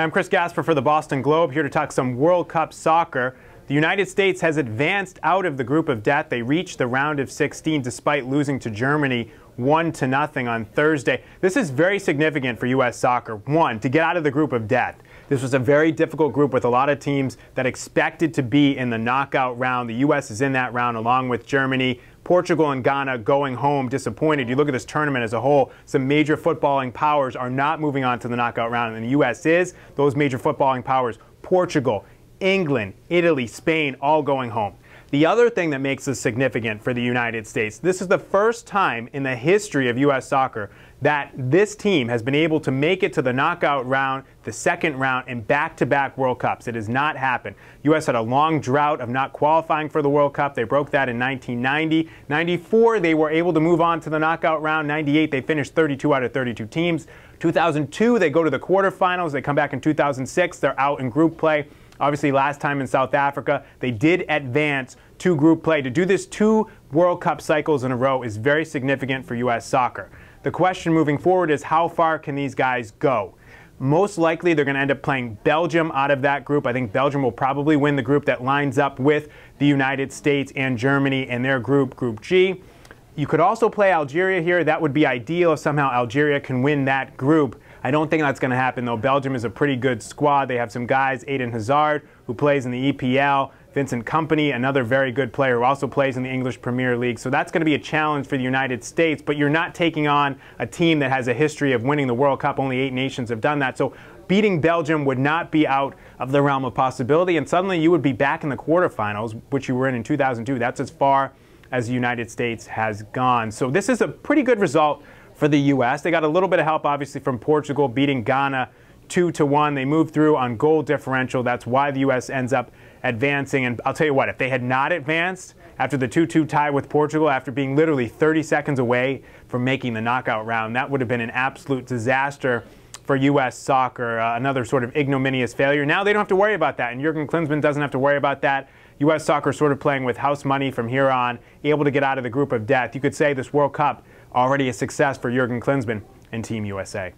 I'm Chris Gasper for the Boston Globe, here to talk some World Cup soccer. The United States has advanced out of the group of death. They reached the round of 16 despite losing to Germany 1-0 on Thursday. This is very significant for U.S. soccer. One, to get out of the group of death. This was a very difficult group with a lot of teams that expected to be in the knockout round. The U.S. is in that round along with Germany. Portugal and Ghana going home disappointed. You look at this tournament as a whole, some major footballing powers are not moving on to the knockout round, and the U.S. is. Those major footballing powers, Portugal, England, Italy, Spain, all going home. The other thing that makes this significant for the United States, this is the first time in the history of U.S. soccer that this team has been able to make it to the knockout round, the second round, in back-to-back World Cups. It has not happened. U.S. had a long drought of not qualifying for the World Cup. They broke that in 1990. 94, they were able to move on to the knockout round. 98, they finished 32 out of 32 teams. 2002, they go to the quarterfinals. They come back in 2006. They're out in group play. Obviously, last time in South Africa, they did advance to group play. To do this 2 World Cup cycles in a row is very significant for U.S. soccer. The question moving forward is how far can these guys go? Most likely, they're going to end up playing Belgium out of that group. I think Belgium will probably win the group that lines up with the United States and Germany in their group, Group G. You could also play Algeria here. That would be ideal if somehow Algeria can win that group. I don't think that's going to happen, though. Belgium is a pretty good squad. They have some guys, Eden Hazard, who plays in the EPL, Vincent Kompany, another very good player who also plays in the English Premier League. So that's going to be a challenge for the United States, but you're not taking on a team that has a history of winning the World Cup. Only 8 nations have done that. So beating Belgium would not be out of the realm of possibility, and suddenly you would be back in the quarterfinals, which you were in 2002. That's as far as the United States has gone. So this is a pretty good result for the U.S. They got a little bit of help, obviously, from Portugal, beating Ghana 2-1. They moved through on goal differential. That's why the U.S. ends up advancing. And I'll tell you what, if they had not advanced after the 2-2 tie with Portugal, after being literally 30 seconds away from making the knockout round, that would have been an absolute disaster for U.S. soccer, another sort of ignominious failure. Now they don't have to worry about that, and Jurgen Klinsmann doesn't have to worry about that. U.S. soccer sort of playing with house money from here on, able to get out of the group of death. You could say this World Cup already a success for Jurgen Klinsmann and Team USA.